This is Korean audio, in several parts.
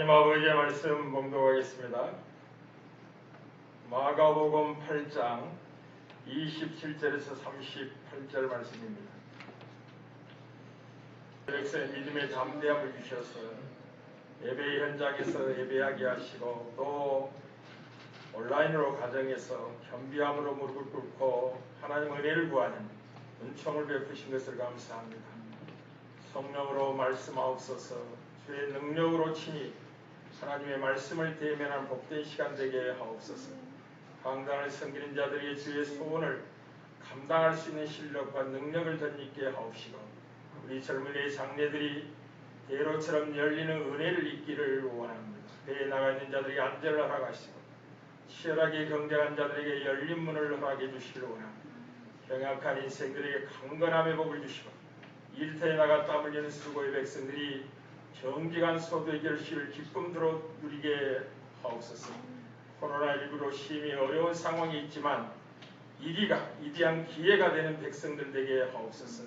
하나님 아버지의 말씀 봉독하겠습니다. 마가복음 8장 27절에서 38절 말씀입니다. 백성의 믿음의 담대함을 주셔서 예배 현장에서 예배하게 하시고 또 온라인으로 가정에서 겸비함으로 무릎을 꿇고 하나님 은혜를 구하는 은총을 베푸신 것을 감사합니다. 성령으로 말씀하옵소서. 주의 능력으로 친히 하나님의 말씀을 대면한 복된 시간 되게 하옵소서. 강단을 섬기는 자들에게 주의 소원을 감당할 수 있는 실력과 능력을 덧입게 하옵시고 우리 젊은이의 장래들이 대로처럼 열리는 은혜를 잊기를 원합니다. 배에 나가 있는 자들에게 안전을 허락하시고 치열하게 경쟁한 자들에게 열린 문을 허락해 주시기를 원합니다. 병약한 인생들에게 강건함의 복을 주시고 일터에 나가 땀 흘리는 수고의 백성들이 정직한 소득의 결실을 기쁨으로 누리게 하옵소서. 코로나19로 심히 어려운 상황이 있지만 이디한 기회가 되는 백성들 되게 하옵소서.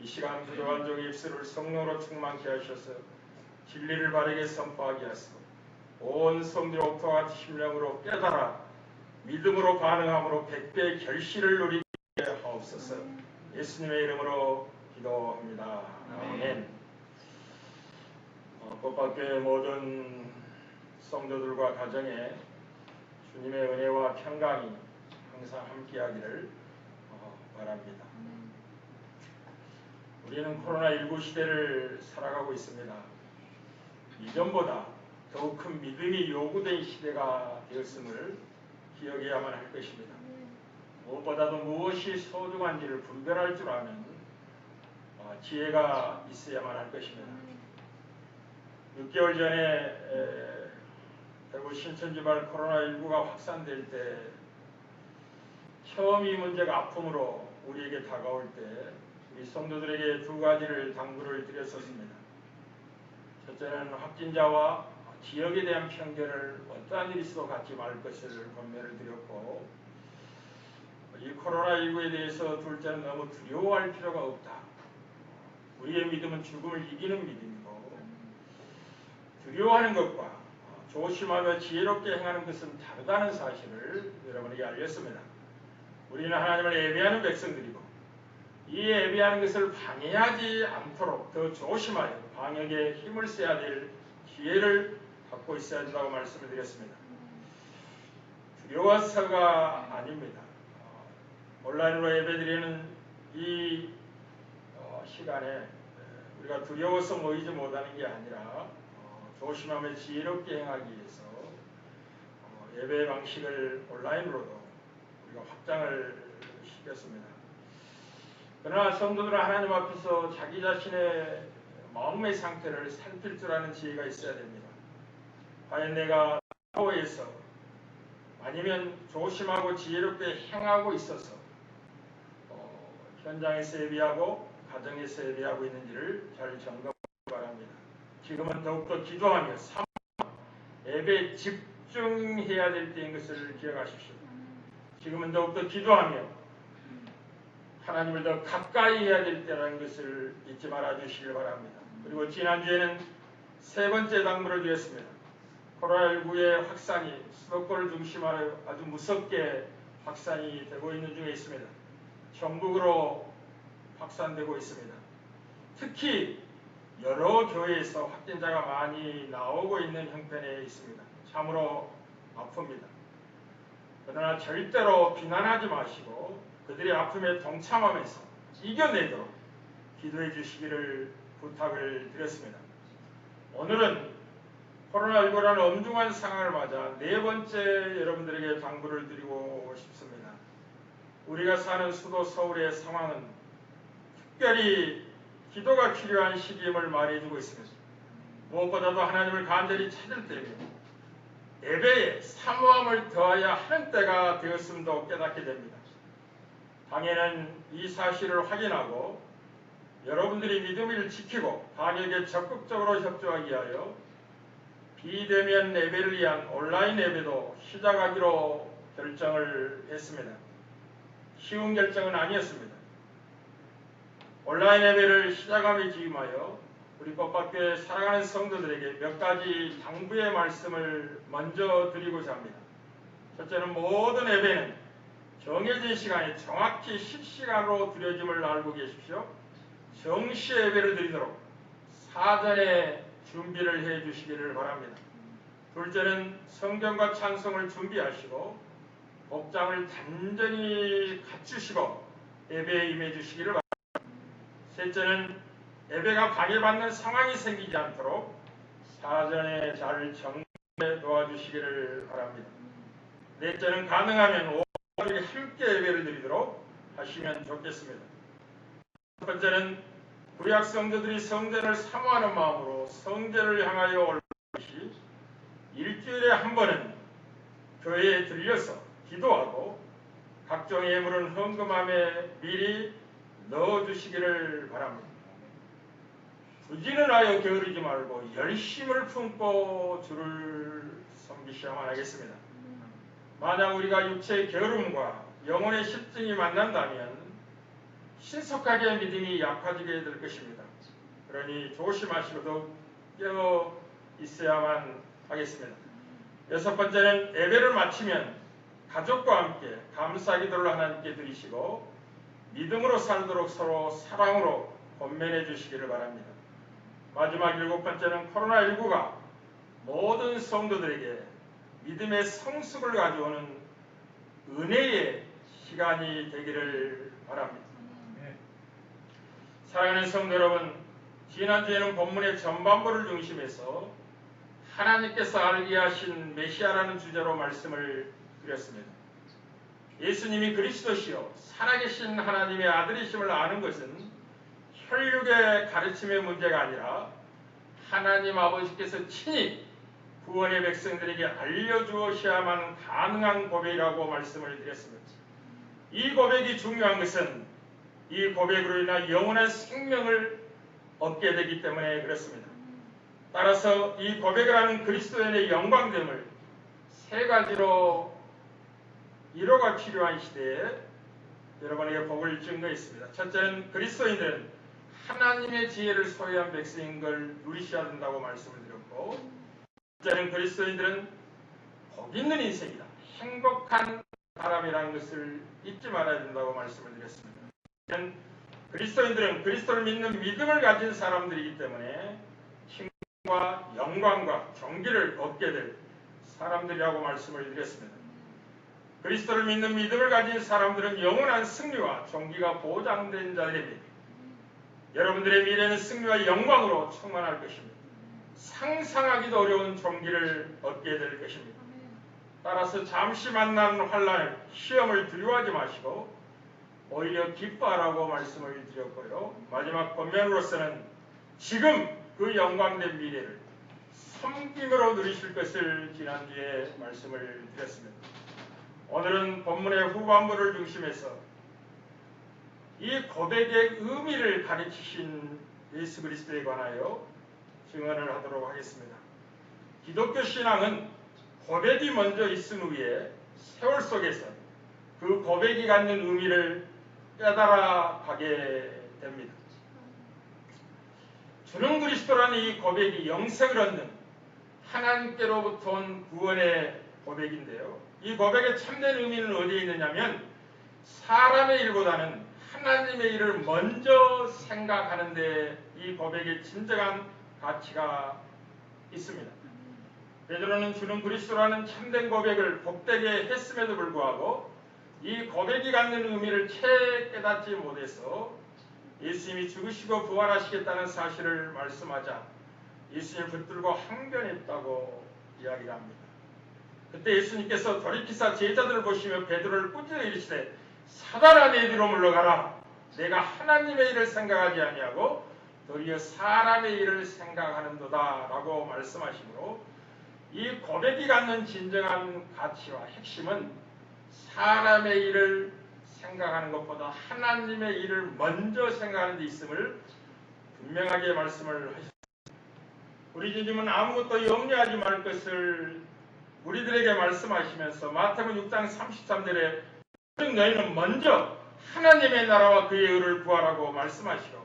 이 시간 부족한 종의 입술을 성령으로 충만케 하셔서 진리를 바르게 선포하게 하시고 온 성들 옥토와 심령으로 깨달아 믿음으로 반응함으로 백배의 결실을 누리게 하옵소서. 예수님의 이름으로 기도합니다. 아멘. 꽃밭교회 모든 성도들과 가정에 주님의 은혜와 평강이 항상 함께하기를 바랍니다. 우리는 코로나19 시대를 살아가고 있습니다. 이전보다 더욱 큰 믿음이 요구된 시대가 되었음을 기억해야만 할 것입니다. 무엇보다도 무엇이 소중한지를 분별할 줄 아는 지혜가 있어야만 할 것입니다. 6개월 전에 대구 신천지발 코로나19가 확산될 때 처음 이 문제가 아픔으로 우리에게 다가올 때 우리 성도들에게 두 가지를 당부를 드렸었습니다. 첫째는 확진자와 지역에 대한 편견을 어떠한 일이 있어도 갖지 말 것을 권면을 드렸고 이 코로나19에 대해서 둘째는 너무 두려워할 필요가 없다. 우리의 믿음은 죽음을 이기는 믿음이고 두려워하는 것과 조심하며 지혜롭게 행하는 것은 다르다는 사실을 여러분에게 알렸습니다. 우리는 하나님을 예배하는 백성들이고 이 예배하는 것을 방해하지 않도록 더 조심하여 방역에 힘을 써야 될 기회를 갖고 있어야 한다고 말씀을 드렸습니다. 두려워서가 아닙니다. 온라인으로 예배드리는 이 시간에 우리가 두려워서 모이지 못하는 게 아니라 조심하며 지혜롭게 행하기 위해서 예배 방식을 온라인으로도 우리가 확장을 시켰습니다. 그러나 성도들은 하나님 앞에서 자기 자신의 마음의 상태를 살필 줄 아는 지혜가 있어야 됩니다. 과연 내가 사고에서 아니면 조심하고 지혜롭게 행하고 있어서 현장에서 예배하고 가정에서 예배하고 있는지를 잘 점검하기 바랍니다. 지금은 더욱더 기도하며 예배에 집중해야 될 때인 것을 기억하십시오. 지금은 더욱더 기도하며 하나님을 더 가까이 해야 될 때라는 것을 잊지 말아 주시길 바랍니다. 그리고 지난주에는 세 번째 당부를 드렸습니다. 코로나19의 확산이 수도권을 중심으로 아주 무섭게 확산이 되고 있는 중에 있습니다. 전국으로 확산되고 있습니다. 특히 여러 교회에서 확진자가 많이 나오고 있는 형편에 있습니다. 참으로 아픕니다. 그러나 절대로 비난하지 마시고 그들의 아픔에 동참하면서 이겨내도록 기도해 주시기를 부탁을 드렸습니다. 오늘은 코로나19라는 엄중한 상황을 맞아 네 번째 여러분들에게 당부를 드리고 싶습니다. 우리가 사는 수도 서울의 상황은 특별히 기도가 필요한 시기임을 말해주고 있습니다. 무엇보다도 하나님을 간절히 찾을 때며 예배에 사모함을 더하여 하는 때가 되었음도 깨닫게 됩니다. 당에는 이 사실을 확인하고 여러분들이 믿음을 지키고 방역에 적극적으로 협조하기 위하여 비대면 예배를 위한 온라인 예배도 시작하기로 결정을 했습니다. 쉬운 결정은 아니었습니다. 온라인 예배를 시작함에 기임하여 우리 꽃밭교회 사랑하는 성도들에게 몇 가지 당부의 말씀을 먼저 드리고자 합니다. 첫째는 모든 예배는 정해진 시간에 정확히 실시간으로 드려짐을 알고 계십시오. 정시 예배를 드리도록 사전에 준비를 해 주시기를 바랍니다. 둘째는 성경과 찬송을 준비하시고 복장을 단정히 갖추시고 예배에 임해 주시기를 바랍니다. 셋째는 예배가 방해받는 상황이 생기지 않도록 사전에 잘 정리해 도와주시기를 바랍니다. 넷째는 가능하면 오늘 함께 예배를 드리도록 하시면 좋겠습니다. 첫 번째는 구약 성도들이 성전을 사모하는 마음으로 성전을 향하여 올라가시 일주일에 한 번은 교회에 들려서 기도하고 각종 예물은 헌금함에 미리 넣어주시기를 바랍니다. 부지는 하여 게으르지 말고 열심을 품고 주를 섬기셔야만 하겠습니다. 만약 우리가 육체의 게으름과 영혼의 실증이 만난다면 신속하게 믿음이 약해지게 될 것입니다. 그러니 조심하시고 더욱 깨어 있어야만 하겠습니다. 여섯 번째는 예배를 마치면 가족과 함께 감사기도를 하나님께 드리시고 믿음으로 살도록 서로 사랑으로 권면해 주시기를 바랍니다. 마지막 일곱 번째는 코로나19가 모든 성도들에게 믿음의 성숙을 가져오는 은혜의 시간이 되기를 바랍니다. 사랑하는 성도 여러분, 지난주에는 본문의 전반부를 중심해서 하나님께서 알게 하신 메시아라는 주제로 말씀을 드렸습니다. 예수님이 그리스도시요 살아계신 하나님의 아들이심을 아는 것은 혈육의 가르침의 문제가 아니라 하나님 아버지께서 친히 구원의 백성들에게 알려주셔야만 가능한 고백이라고 말씀을 드렸습니다. 이 고백이 중요한 것은 이 고백으로 인한 영원한 생명을 얻게 되기 때문에 그렇습니다. 따라서 이 고백을 하는 그리스도인의 영광됨을 세 가지로 이로가 필요한 시대에 여러분에게 복을 증거했습니다. 첫째는 그리스도인들은 하나님의 지혜를 소유한 백성인 걸 누리셔야 된다고 말씀을 드렸고, 둘째는 그리스도인들은 복 있는 인생이다, 행복한 사람이라는 것을 잊지 말아야 된다고 말씀을 드렸습니다. 그리스도인들은 그리스도를 믿는 믿음을 가진 사람들이기 때문에 칭찬과 영광과 존귀를 얻게 될 사람들이라고 말씀을 드렸습니다. 그리스도를 믿는 믿음을 가진 사람들은 영원한 승리와 존귀가 보장된 자들입니다. 여러분들의 미래는 승리와 영광으로 충만할 것입니다. 상상하기도 어려운 존귀를 얻게 될 것입니다. 따라서 잠시 만나는 환난을, 시험을 두려워하지 마시고 오히려 기뻐하라고 말씀을 드렸고요. 마지막 권면으로서는 지금 그 영광된 미래를 섬김으로 누리실 것을 지난주에 말씀을 드렸습니다. 오늘은 본문의 후반부를 중심해서 이 고백의 의미를 가르치신 예수 그리스도에 관하여 증언을 하도록 하겠습니다. 기독교 신앙은 고백이 먼저 있은 후에 세월 속에서 그 고백이 갖는 의미를 깨달아 가게 됩니다. 주는 그리스도라는 이 고백이 영생을 얻는 하나님께로부터 온 구원의 고백인데요. 이 고백의 참된 의미는 어디에 있느냐면 사람의 일보다는 하나님의 일을 먼저 생각하는 데 이 고백의 진정한 가치가 있습니다. 베드로는 주는 그리스도라는 참된 고백을 복되게 했음에도 불구하고 이 고백이 갖는 의미를 채 깨닫지 못해서 예수님이 죽으시고 부활하시겠다는 사실을 말씀하자 예수님을 붙들고 항변했다고 이야기를 합니다. 그때 예수님께서 돌이키사 제자들을 보시며 베드로를 꾸짖어 이르시되 사단아 내 뒤로 물러가라. 내가 하나님의 일을 생각하지 아니하고 도리어 사람의 일을 생각하는도다 라고 말씀하시므로 이 고백이 갖는 진정한 가치와 핵심은 사람의 일을 생각하는 것보다 하나님의 일을 먼저 생각하는 데 있음을 분명하게 말씀을 하셨습니다. 우리 주님은 아무것도 염려하지 말 것을 우리들에게 말씀하시면서 마태복음 6장 33절에 너희는 먼저 하나님의 나라와 그의 의를 구하라고 말씀하시고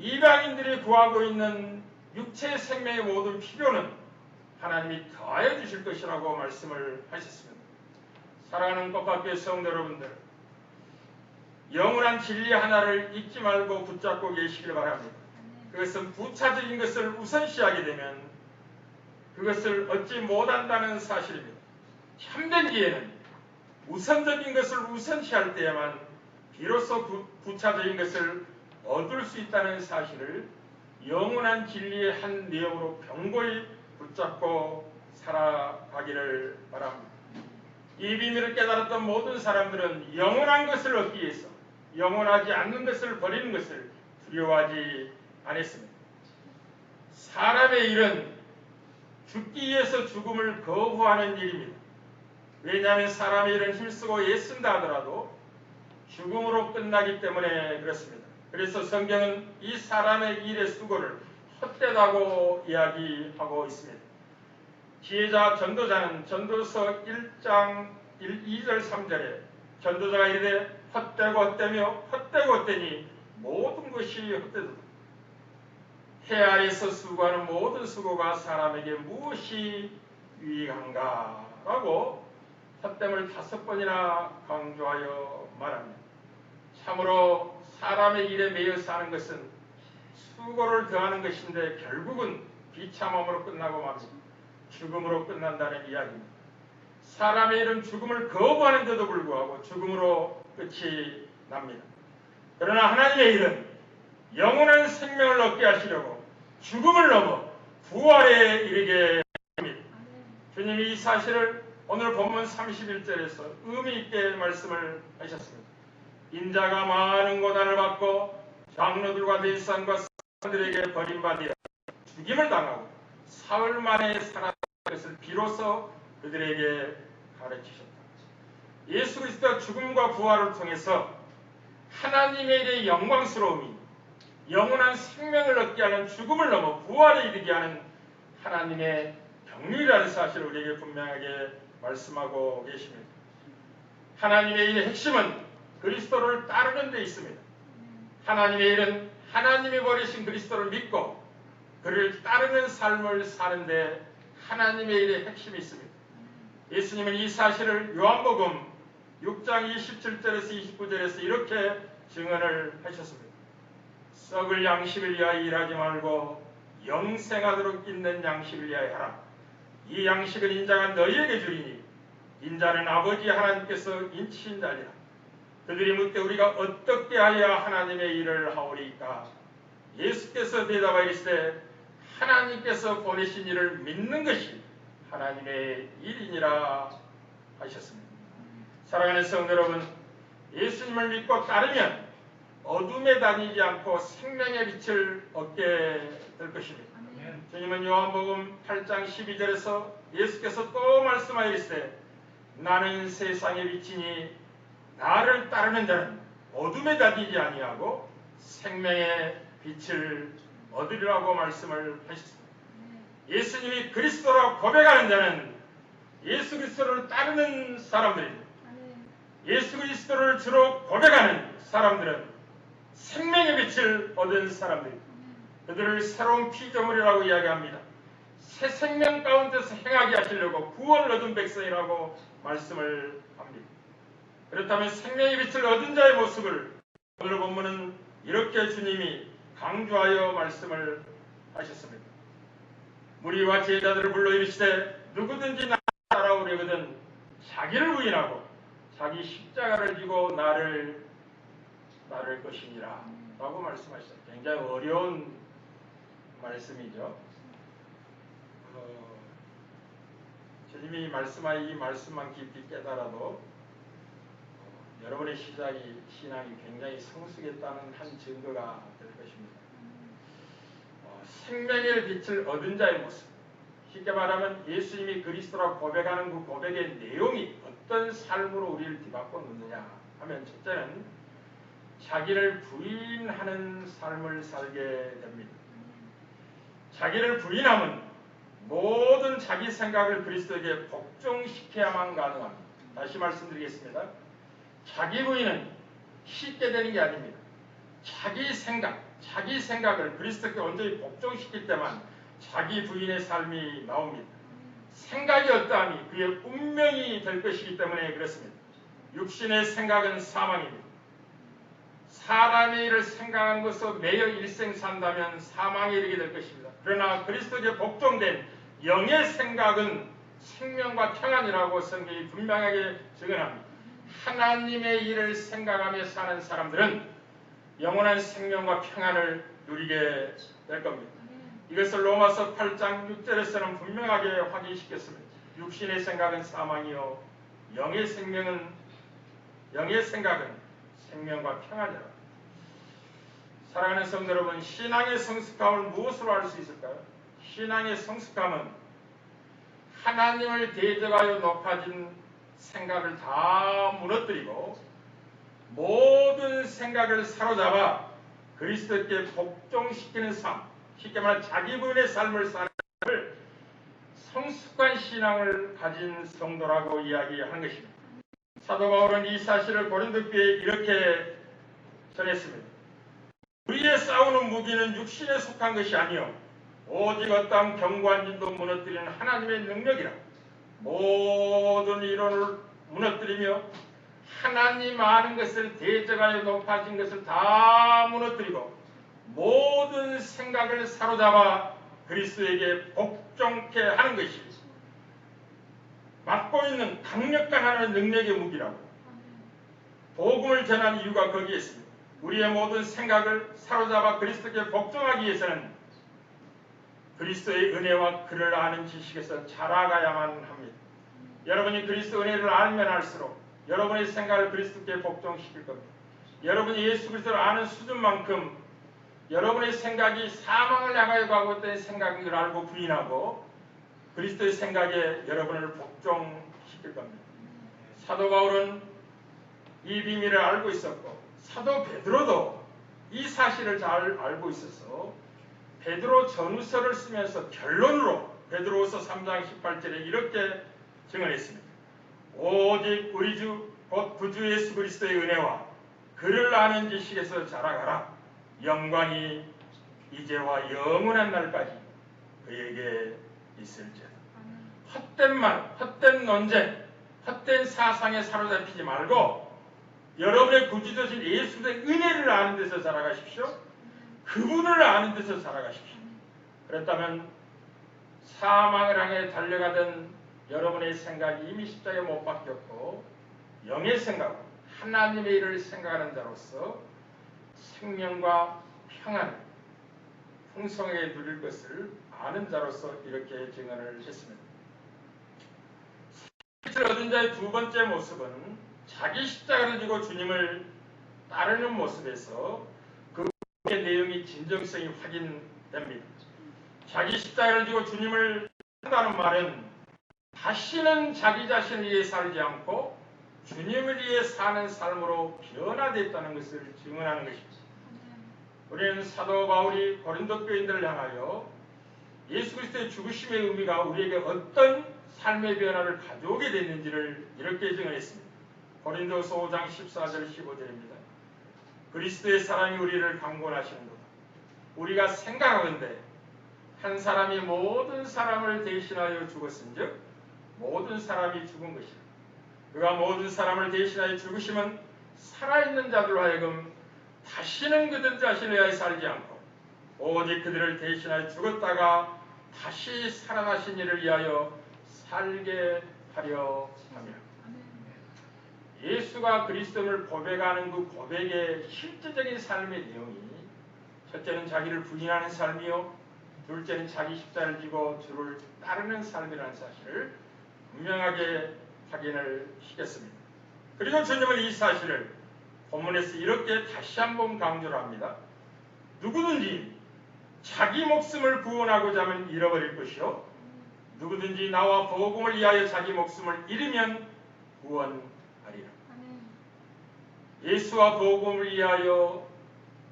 이방인들이 구하고 있는 육체 생명의 모든 필요는 하나님이 더하여 주실 것이라고 말씀을 하셨습니다. 사랑하는 꽃밭교회 성도 여러분들, 영원한 진리 하나를 잊지 말고 붙잡고 계시길 바랍니다. 그것은 부차적인 것을 우선시하게 되면 그것을 얻지 못한다는 사실입니다. 참된 지혜는 우선적인 것을 우선시할 때에만 비로소 부차적인 것을 얻을 수 있다는 사실을 영원한 진리의 한 내용으로 견고히 붙잡고 살아가기를 바랍니다. 이 비밀을 깨달았던 모든 사람들은 영원한 것을 얻기 위해서 영원하지 않는 것을 버리는 것을 두려워하지 않았습니다. 사람의 일은 죽기 위해서 죽음을 거부하는 일입니다. 왜냐하면 사람의 일은 힘쓰고 애쓴다 하더라도 죽음으로 끝나기 때문에 그렇습니다. 그래서 성경은 이 사람의 일의 수고를 헛되다고 이야기하고 있습니다. 지혜자 전도자는 전도서 1장 2절 3절에 전도자가 이르되 헛되고 헛되며 헛되고 헛되니 모든 것이 헛되도다. 해 아래서 수고하는 모든 수고가 사람에게 무엇이 유익한가? 라고 헛됨을 5번이나 강조하여 말합니다. 참으로 사람의 일에 매여 사는 것은 수고를 더하는 것인데 결국은 비참함으로 끝나고 맙니다. 죽음으로 끝난다는 이야기입니다. 사람의 일은 죽음을 거부하는데도 불구하고 죽음으로 끝이 납니다. 그러나 하나님의 일은 영원한 생명을 얻게 하시려고 죽음을 넘어 부활에 이르게 합니다. 주님이 이 사실을 오늘 본문 31절에서 의미 있게 말씀을 하셨습니다. 인자가 많은 고난을 받고 장로들과 대지사장과 사람들에게 버림받아 죽임을 당하고 사흘 만에 살아난 것을 비로소 그들에게 가르치셨다. 예수 그리스도의 죽음과 부활을 통해서 하나님의 일의 영광스러움이 영원한 생명을 얻게 하는 죽음을 넘어 부활에 이르게 하는 하나님의 경륜이라는 사실을 우리에게 분명하게 말씀하고 계십니다. 하나님의 일의 핵심은 그리스도를 따르는 데 있습니다. 하나님의 일은 하나님이 버리신 그리스도를 믿고 그를 따르는 삶을 사는데 하나님의 일의 핵심이 있습니다. 예수님은 이 사실을 요한복음 6장 27절에서 29절에서 이렇게 증언을 하셨습니다. 썩을 양식을 위하여 일하지 말고 영생하도록 있는 양식을 위하여 하라. 이 양식은 인자가 너희에게 주리니 인자는 아버지 하나님께서 인치신 자리라. 그들이 묻되 우리가 어떻게 하여야 하나님의 일을 하오리까? 예수께서 대답하여 이르시되 하나님께서 보내신 일을 믿는 것이 하나님의 일이니라 하셨습니다. 사랑하는 성도 여러분, 예수님을 믿고 따르면 어둠에 다니지 않고 생명의 빛을 얻게 될 것입니다. 주님은 요한복음 8장 12절에서 예수께서 또 말씀하여 이르시되 나는 세상의 빛이니 나를 따르는 자는 어둠에 다니지 아니하고 생명의 빛을 얻으리라고 말씀을 하셨습니다. 예수님이 그리스도라고 고백하는 자는 예수 그리스도를 따르는 사람들입니다. 예수 그리스도를 주로 고백하는 사람들은 생명의 빛을 얻은 사람들입니다. 그들을 새로운 피조물이라고 이야기합니다. 새 생명 가운데서 행하게 하시려고 구원을 얻은 백성이라고 말씀을 합니다. 그렇다면 생명의 빛을 얻은 자의 모습을 오늘 본문은 이렇게 주님이 강조하여 말씀을 하셨습니다. 무리와 제자들을 불러 이르시되 누구든지 나를 따라오려거든 자기를 부인하고 자기 십자가를 지고 나를 따를 것이니라 라고 말씀하셨어요. 굉장히 어려운 말씀이죠. 주님이 말씀하신 이 말씀만 깊이 깨달아도 여러분의 신앙이 굉장히 성숙했다는 한 증거가 될 것입니다. 생명의 빛을 얻은 자의 모습, 쉽게 말하면 예수님이 그리스도라고 고백하는 그 고백의 내용이 어떤 삶으로 우리를 뒤바꿔 놓느냐 하면 첫째는 자기를 부인하는 삶을 살게 됩니다. 자기를 부인하면 모든 자기 생각을 그리스도에게 복종시켜야만 가능합니다. 다시 말씀드리겠습니다. 자기 부인은 쉽게 되는 게 아닙니다. 자기 생각, 자기 생각을 그리스도께 온전히 복종시킬 때만 자기 부인의 삶이 나옵니다. 생각이 어떠하니 그의 운명이 될 것이기 때문에 그렇습니다. 육신의 생각은 사망입니다. 사람의 일을 생각하는 것으로 매여 일생 산다면 사망에 이르게 될 것입니다. 그러나 그리스도께 복종된 영의 생각은 생명과 평안이라고 성경이 분명하게 증언합니다. 하나님의 일을 생각하며 사는 사람들은 영원한 생명과 평안을 누리게 될 겁니다. 이것을 로마서 8장 6절에서는 분명하게 확인시켰습니다. 육신의 생각은 사망이요 영의 생각은 생명과 평안이라. 사랑하는 성도 여러분, 신앙의 성숙함을 무엇으로 알 수 있을까요? 신앙의 성숙함은 하나님을 대적하여 높아진 생각을 다 무너뜨리고 모든 생각을 사로잡아 그리스도께 복종시키는 삶, 쉽게 말해 자기 부인의 삶을 사는 삶을 성숙한 신앙을 가진 성도라고 이야기하는 것입니다. 사도 바울은 이 사실을 고린도 교회에 이렇게 전했습니다. 우리의 싸우는 무기는 육신에 속한 것이 아니요 오직 어떠한 견고한 진도 무너뜨리는 하나님의 능력이라. 모든 이론을 무너뜨리며 하나님 아는 것을 대적하여 높아진 것을 다 무너뜨리고 모든 생각을 사로잡아 그리스도에게 복종케 하는 것이 맡고 있는 강력한 하나님의 능력의 무기라고. 복음을 전한 이유가 거기에 있습니다. 우리의 모든 생각을 사로잡아 그리스도께 복종하기 위해서는 그리스도의 은혜와 그를 아는 지식에서 자라가야만 합니다. 여러분이 그리스도 은혜를 알면 알수록 여러분의 생각을 그리스도께 복종시킬 겁니다. 여러분이 예수 그리스도를 아는 수준만큼 여러분의 생각이 사망을 향하여 가고 있다는 생각인 걸 알고 부인하고 그리스도의 생각에 여러분을 복종시킬 겁니다. 사도 바울은 이 비밀을 알고 있었고 사도 베드로도 이 사실을 잘 알고 있어서 베드로 전후서를 쓰면서 결론으로 베드로후서 3장 18절에 이렇게 증언했습니다. 오직 우리 주 곧 구주 예수 그리스도의 은혜와 그를 아는 지식에서 자라가라. 영광이 이제와 영원한 날까지 그에게 있을지어다. 헛된 말, 헛된 논쟁, 헛된 사상에 사로잡히지 말고 여러분의 구주되신 예수 그리스도의 은혜를 아는 데서 자라가십시오. 그분을 아는 데서 자라가십시오. 그렇다면 사망을 향해 달려가던 여러분의 생각이 이미 십자가에 못 박혔고 영의 생각, 하나님의 일을 생각하는 자로서 생명과 평안, 풍성하게 누릴 것을 아는 자로서 이렇게 증언을 했습니다. 빛을 얻은 자의 두 번째 모습은 자기 십자가를 지고 주님을 따르는 모습에서 그 내용이 진정성이 확인됩니다. 자기 십자가를 지고 주님을 따른다는 말은 다시는 자기 자신을 위해 살지 않고 주님을 위해 사는 삶으로 변화됐다는 것을 증언하는 것입니다. 우리는 사도 바울이 고린도 교인들을 향하여 예수 그리스도의 죽으심의 의미가 우리에게 어떤 삶의 변화를 가져오게 됐는지를 이렇게 증언했습니다. 고린도서 5장 14절 15절입니다. 그리스도의 사랑이 우리를 강권하시는도다. 우리가 생각하건대 한 사람이 모든 사람을 대신하여 죽었은즉 모든 사람이 죽은 것이라. 그가 모든 사람을 대신하여 죽으심은 살아있는 자들로 하여금 다시는 그들 자신을 위하여 살지 않고 오직 그들을 대신하여 죽었다가 다시 살아나신 이를 위하여 살게 하려 함이라. 예수가 그리스도를 고백하는 그 고백의 실제적인 삶의 내용이 첫째는 자기를 부인하는 삶이요 둘째는 자기 십자를 지고 주를 따르는 삶이라는 사실을 분명하게 확인을 시켰습니다. 그리고 주님은 이 사실을 본문에서 이렇게 다시 한번 강조를 합니다. 누구든지 자기 목숨을 구원하고자 하면 잃어버릴 것이요 누구든지 나와 복음을 위하여 자기 목숨을 잃으면 구원하리라. 예수와 복음을 위하여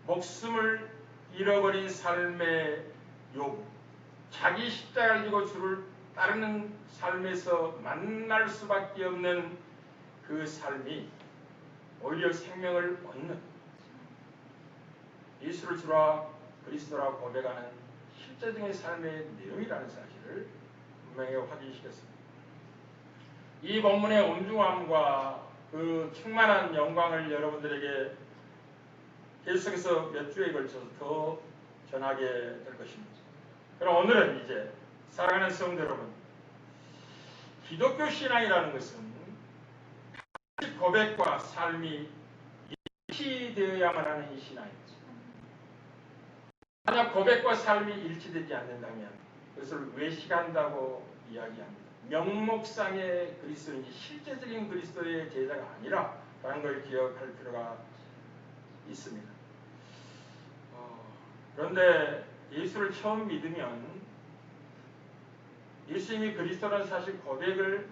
목숨을 잃어버린 삶의 요구, 자기 십자가를 지고 주를 따르는 삶에서 만날 수밖에 없는 그 삶이 오히려 생명을 얻는 예수를 주라 그리스도라 고백하는 실제적인 삶의 내용이라는 사실을 분명히 확인시켰습니다. 이 본문의 엄중함과 그 충만한 영광을 여러분들에게 계속해서 몇 주에 걸쳐서 더 전하게 될 것입니다. 그럼 오늘은 이제 사랑하는 성도 여러분, 기독교 신앙이라는 것은 고백과 삶이 일치되어야만 하는 이 신앙입니다. 만약 고백과 삶이 일치되지 않는다면 그것을 외식한다고 이야기합니다. 명목상의 그리스도인지 실제적인 그리스도의 제자가 아니라 라는 걸 기억할 필요가 있습니다. 그런데 예수를 처음 믿으면 예수님이 그리스도라는 사실 고백을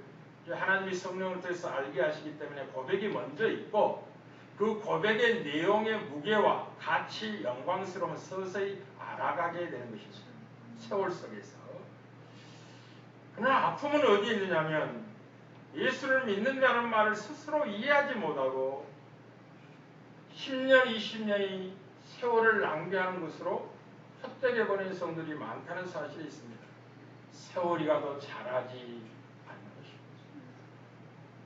하나님이 성령을 통해서 알게 하시기 때문에 고백이 먼저 있고 그 고백의 내용의 무게와 가치, 영광스러움을 서서히 알아가게 되는 것입니다. 세월 속에서. 그러나 아픔은 어디에 있느냐면 예수를 믿는다는 말을 스스로 이해하지 못하고 10년, 20년이 세월을 낭비하는 것으로 헛되게 보낸 성들이 많다는 사실이 있습니다. 세월이 가도 잘하지 않는 것입니다.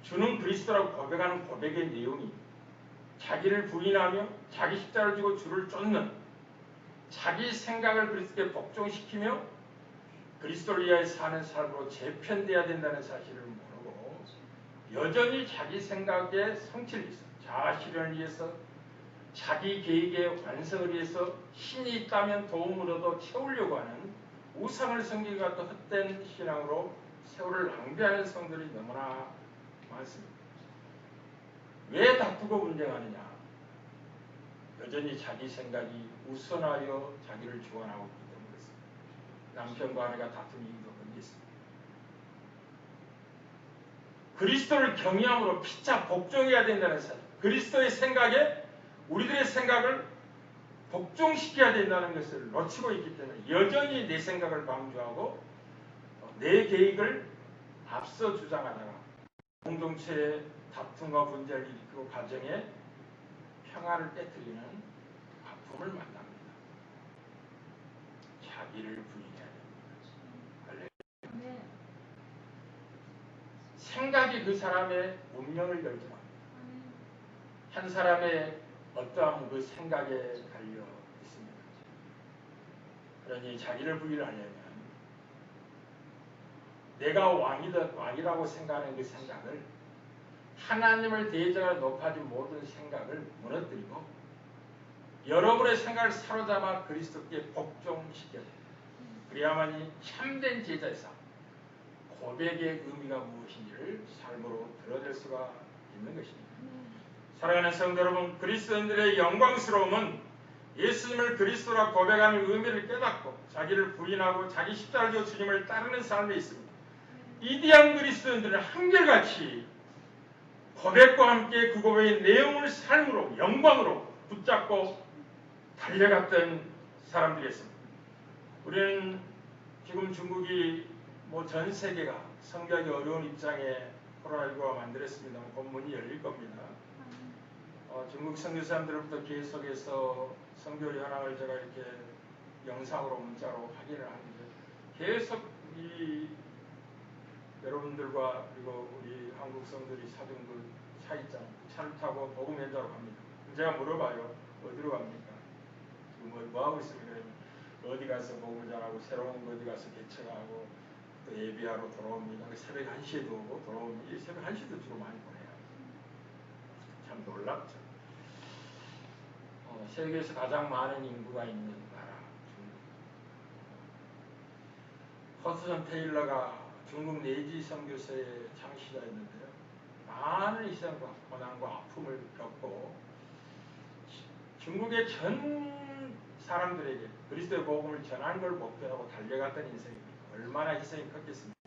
주는 그리스도라고 고백하는 고백의 내용이 자기를 부인하며 자기 십자가를 지고 주를 쫓는 자기 생각을 그리스도께 복종시키며 그리스도를 위하여 사는 삶으로 재편돼야 된다는 사실을 모르고 여전히 자기 생각에 성취를 위해서 자아실현을 위해서 자기 계획의 완성을 위해서 신이 있다면 도움으로도 채우려고 하는 우상을 섬기기가 또 헛된 신앙으로 세월을 낭비하는 성들이 너무나 많습니다. 왜 다투고 분쟁하느냐? 여전히 자기 생각이 우선하여 자기를 주관하고 있기 때문이었습니다. 남편과 아내가 다툰 이유도 그게 있습니다. 그리스도를 경외함으로 피차 복종해야 된다는 사실, 그리스도의 생각에 우리들의 생각을 복종시켜야 된다는 것을 놓치고 있기 때문에 여전히 내 생각을 강조하고 내 계획을 앞서 주장하다가 공동체의 다툼과 분쟁을 일으키고 가정의 평화를 깨뜨리는 아픔을 만납니다. 자기를 부인해야 됩니다. 할렐루야. 생각이 그 사람의 운명을 결정합니다. 한 사람의 어떠한 그 생각에 달려 있습니다. 그러니 자기를 부인하려면 내가 왕이라고 생각하는 그 생각을 하나님을 대적하여 높아진 모든 생각을 무너뜨리고 여러분의 생각을 사로잡아 그리스도께 복종시켜야 됩니다. 그래야만이 참된 제자의 삶, 고백의 의미가 무엇인지를 삶으로 드러낼 수가 있는 것입니다. 사랑하는 성도 여러분, 그리스도인들의 영광스러움은 예수님을 그리스도라 고백하는 의미를 깨닫고 자기를 부인하고 자기 십자가를 지고 주님을 따르는 삶에 있습니다. 이디안 그리스도인들은 한결같이 고백과 함께 그 고백의 내용을 삶으로 영광으로 붙잡고 달려갔던 사람들이었습니다. 우리는 지금 중국이 전 세계가 성교하기 어려운 입장에 코로나19가 만들었습니다만 곧 문이 열릴 겁니다. 중국 선교사님들부터 계속해서 선교 현황을 제가 이렇게 영상으로 문자로 확인을 하는데 계속 이 여러분들과 그리고 우리 한국 성들이 사정들 차이점 차를 타고 복음 현장으로 갑니다. 제가 물어봐요. 어디로 갑니까? 뭐 하고 있습니까? 어디 가서 복음을 전하고 새로운 어디 가서 개척하고 또 예비하러 돌아옵니다. 새벽 1시에도 오고 돌아옵니다. 새벽 1시도 주로 많이 보내요. 참 놀랍죠. 세계에서 가장 많은 인구가 있는 나라 중국. 허드슨 테일러가 중국 내지 선교사의 창시자였는데요. 많은 희생과 고난과 아픔을 겪고 중국의 전 사람들에게 그리스도의 복음을 전하는 걸 목표하고 달려갔던 인생입니다. 얼마나 희생이 컸겠습니까?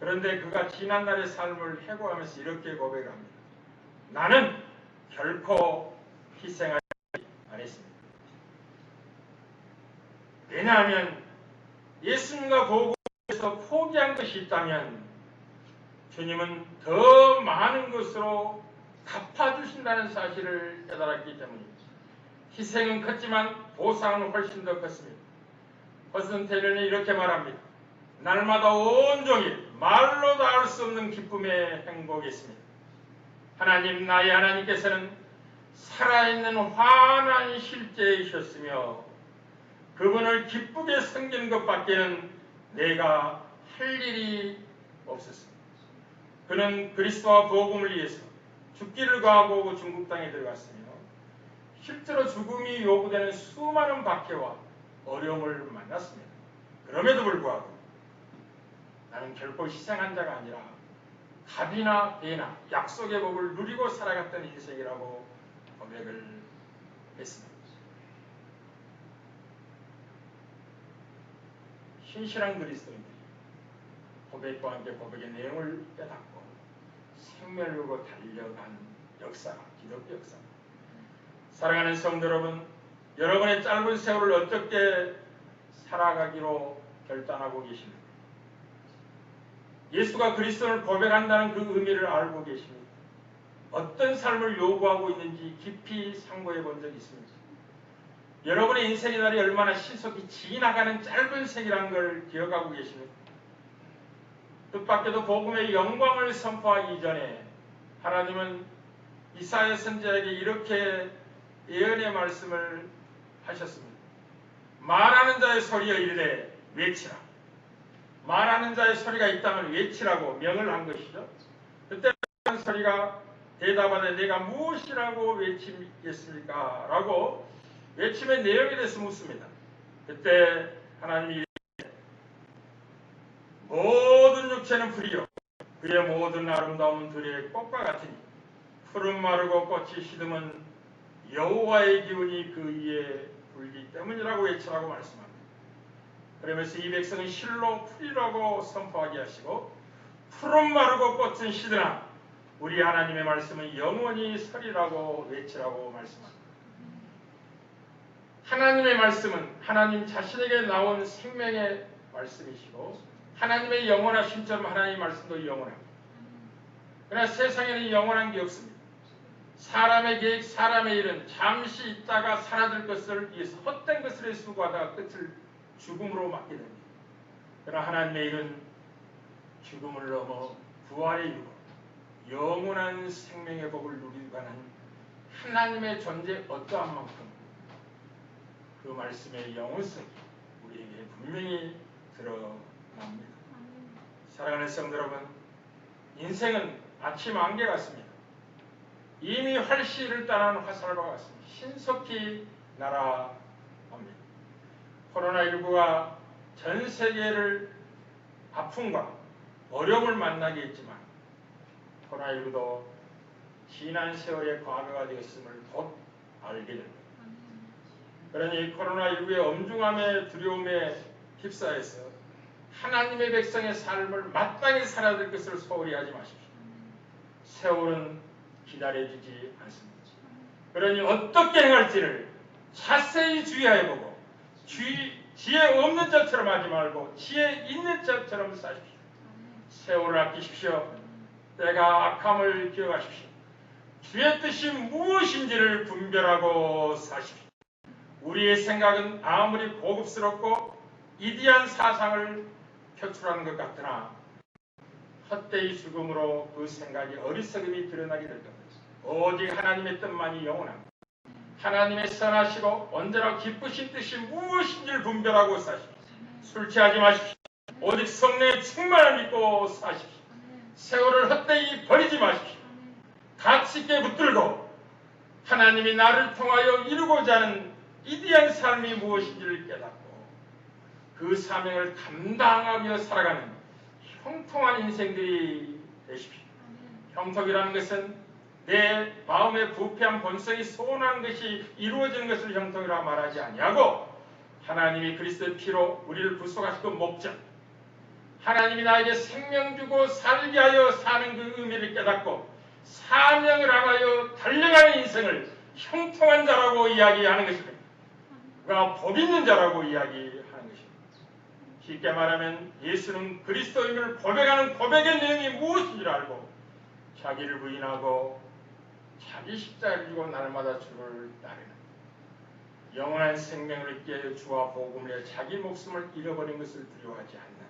그런데 그가 지난날의 삶을 해고하면서 이렇게 고백합니다. 나는 결코 희생하지 않았습니다. 왜냐하면 예수님과 복음에서 포기한 것이 있다면 주님은 더 많은 것으로 갚아주신다는 사실을 깨달았기 때문입니다. 희생은 컸지만 보상은 훨씬 더 컸습니다. 허슨 테일러는 이렇게 말합니다. 날마다 온종일 말로도 알 수 없는 기쁨의 행복이었습니다. 하나님, 나의 하나님께서는 살아있는 환한 실제이셨으며 그분을 기쁘게 섬기는 것밖에는 내가 할 일이 없었습니다. 그는 그리스도와 복음을 위해서 죽기를 각오하고 중국 땅에 들어갔으며 실제로 죽음이 요구되는 수많은 박해와 어려움을 만났습니다. 그럼에도 불구하고 나는 결코 희생한 자가 아니라 갑이나 배나 약속의 법을 누리고 살아갔던 인생이라고 고백을 했습니다. 신실한 그리스도인들이 고백과 함께 고백의 내용을 깨닫고 생명을 걸고 달려간 역사가 기독교 역사입니다. 사랑하는 성도 여러분, 여러분의 짧은 세월을 어떻게 살아가기로 결단하고 계십니까? 예수가 그리스도를 고백한다는 그 의미를 알고 계십니까? 어떤 삶을 요구하고 있는지 깊이 상고해 본 적이 있습니까? 여러분의 인생의 날이 얼마나 신속히 지나가는 짧은 생이라는 걸 기억하고 계십니까? 뜻밖에도 복음의 영광을 선포하기 이전에 하나님은 이사야 선지자에게 이렇게 예언의 말씀을 하셨습니다. 말하는 자의 소리여 이르되 외치라. 말하는 자의 소리가 있다면 외치라고 명을 한 것이죠. 그때 그 소리가 대답하되 내가 무엇이라고 외치겠습니까? 라고 외침의 내용에 대해서 묻습니다. 그때 하나님이 모든 육체는 풀이요 그의 모든 아름다움은 들의 꽃과 같으니 푸른 마르고 꽃이 시듬은 여호와의 기운이 그 위에 불기 때문이라고 외치라고 말씀합니다. 그러면서 이 백성은 실로 풀이라고 선포하게 하시고 푸른 마르고 꽃은 시드나 우리 하나님의 말씀은 영원히 서리라고 외치라고 말씀합니다. 하나님의 말씀은 하나님 자신에게 나온 생명의 말씀이시고 하나님의 영원하심처럼 하나님의 말씀도 영원합니다. 그러나 세상에는 영원한 게 없습니다. 사람의 계획, 사람의 일은 잠시 있다가 사라질 것을 위해서 헛된 것을 수고하다가 끝을 죽음으로 맞게 됩니다. 그러나 하나님의 일은 죽음을 넘어 부활의 이루고 영원한 생명의 복을 누리고 가는 하나님의 존재 어떠한 만큼 그 말씀의 영원성이 우리에게 분명히 드러납니다. 사랑하는 성도 여러분, 인생은 아침 안개 같습니다. 이미 활시를 떠난 화살과 같습니다. 신속히 날아갑니다. 코로나19가 전 세계를 아픔과 어려움을 만나게 했지만 코로나19도 지난 세월의 과거가 되었음을 곧 알게 됩니다. 그러니 코로나19의 엄중함의 두려움에 휩싸여서 하나님의 백성의 삶을 마땅히 살아야 될 것을 소홀히 하지 마십시오. 세월은 기다려주지 않습니다. 그러니 어떻게 행할지를 자세히 주의해보고 지혜 없는 자처럼 하지 말고 지혜 있는 자처럼 사십시오. 세월을 아끼십시오. 때가 악함을 기억하십시오. 주의 뜻이 무엇인지를 분별하고 사십시오. 우리의 생각은 아무리 고급스럽고 이디한 사상을 표출하는 것 같으나 헛되이 죽음으로 그 생각이 어리석음이 드러나게 될 겁니다. 오직 하나님의 뜻만이 영원합니다. 하나님의 선하시고 언제나 기쁘신 뜻이 무엇인지를 분별하고 사십시오. 술 취하지 마십시오. 오직 성령의 충만을 믿고 사십시오. 세월을 헛되이 버리지 마십시오. 가치 있게 붙들고 하나님이 나를 통하여 이루고자 하는 이디한 삶이 무엇인지를 깨닫고 그 사명을 감당하며 살아가는 형통한 인생들이 되십시오. 형통이라는 것은 내 마음의 부패한 본성이 소원한 것이 이루어지는 것을 형통이라 말하지 아니하고 하나님이 그리스도의 피로 우리를 구속하시고 목적, 하나님이 나에게 생명 주고 살게 하여 사는 그 의미를 깨닫고 사명을 향하여 달려가는 인생을 형통한 자라고 이야기하는 것입니다. 그가 복 있는 자라고 이야기하는 것입니다. 쉽게 말하면 예수는 그리스도임을 고백하는 고백의 내용이 무엇인지를 알고 자기를 부인하고 자기 십자가를 지고 날마다 주를 따르는 영원한 생명을 얻기 위하여 주와 복음을 위해 자기 목숨을 잃어버린 것을 두려워하지 않는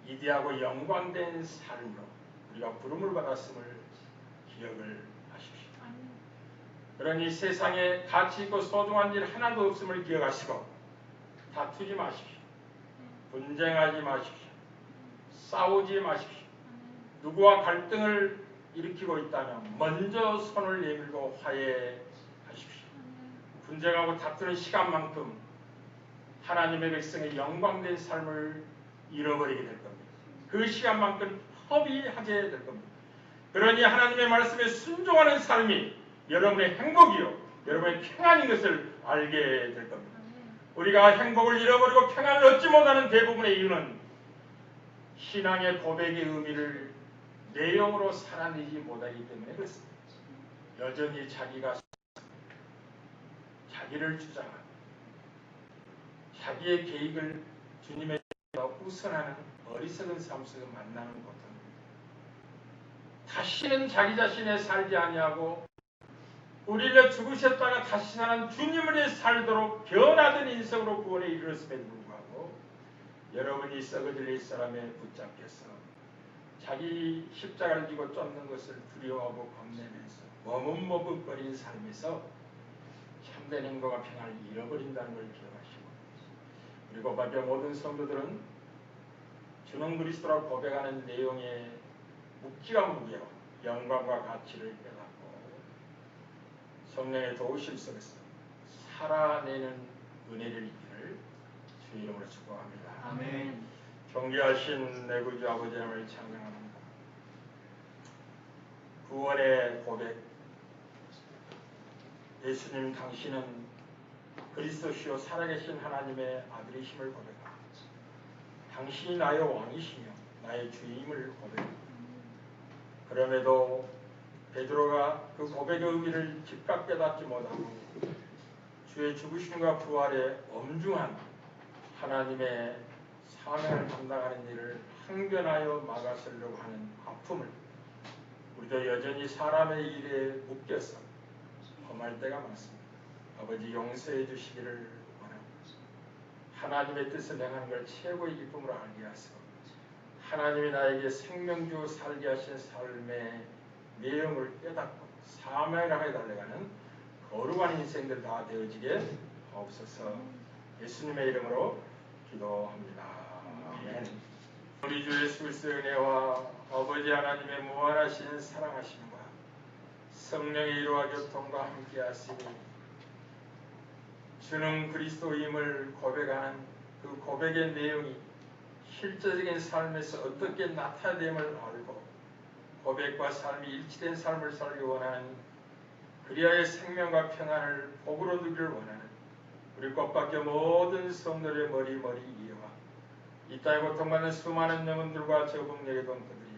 이대하고 영광된 삶으로 우리가 부름을 받았음을 기억을 하십시오. 그러니 세상에 가치 있고 소중한 일 하나도 없음을 기억하시고 다투지 마십시오. 분쟁하지 마십시오. 싸우지 마십시오. 누구와 갈등을 일으키고 있다면 먼저 손을 내밀고 화해하십시오. 분쟁하고 다투는 시간만큼 하나님의 백성의 영광된 삶을 잃어버리게 될 겁니다. 그 시간만큼 허비하게 될 겁니다. 그러니 하나님의 말씀에 순종하는 삶이 여러분의 행복이요 여러분의 평안인 것을 알게 될 겁니다. 우리가 행복을 잃어버리고 평안을 얻지 못하는 대부분의 이유는 신앙의 고백의 의미를 내용으로 살아내지 못하기 때문에 그렇습니다. 여전히 자기를 주장하고 자기의 계획을 주님의 우선하는 어리석은 삶 속에 만나는 고통입니다. 다시는 자기 자신에 살지 아니하고 우리를 죽으셨다가 다시 사는 주님을 위해 살도록 변화된 인생으로 구원에 이르렀음에도 불구하고 여러분이 썩어질 이 사람에 붙잡혀서 자기 십자가를 지고 쫓는 것을 두려워하고 겁내면서 머뭇머뭇거리는 삶에서 참된 행복과 평안을 잃어버린다는 걸 기억하시고 그리고 밖에 모든 성도들은 주는 그리스도라고 고백하는 내용의 묵지와 무게와 영광과 가치를 깨닫고 성령의 도우심 속에서 살아내는 은혜를 입기를 주의 이름으로 축복합니다. 아멘. 존귀하신 내 구주 아버지 하나님을 찬양합니다. 구원의 고백 예수님 당신은 그리스도시요 살아계신 하나님의 아들이심을 고백합니다. 당신이 나의 왕이시며 나의 주임을 고백합니다. 그럼에도 베드로가 그 고백의 의미를 즉각 깨닫지 못하고 주의 죽으심과 부활의 엄중한 하나님의 사명을 감당하는 일을 항변하여 막아서려고 하는 아픔을 우리도 여전히 사람의 일에 묶여서 험할 때가 많습니다. 아버지 용서해 주시기를 원합니다. 하나님의 뜻을 행하는 걸 최고의 기쁨으로 알게 하시고 하나님이 나에게 생명주 살게 하신 삶의 내용을 깨닫고 사명을 하게 달려가는 거룩한 인생들 다 되어지게 하옵소서. 예수님의 이름으로 기도합니다. 아멘. 우리 주 예수 그리스도의 은혜와 아버지 하나님의 무한하신 사랑하심과 성령의 이로와 교통과 함께 하시니 주는 그리스도임을 고백하는 그 고백의 내용이 실제적인 삶에서 어떻게 나타됨을 알고 고백과 삶이 일치된 삶을 살기 원하는 그리하여 생명과 평안을 복으로 누리를 원하는 우리 꽃밖에 모든 성도의 머리 이해와 이 땅에 고통받는 수많은 영혼들과 저국내의 동포들이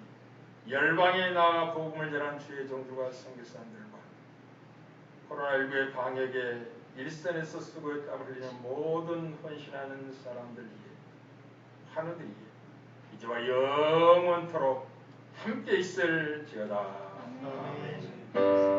열방에 나아가 복음을 전한 주의 종들과 선교사님들과 코로나19의 방역에 일선에서 수고에 땀을 흘리는 모든 헌신하는 사람들 위해 환우들 위해 이제와 영원토록 함께 있을지어다. 아멘.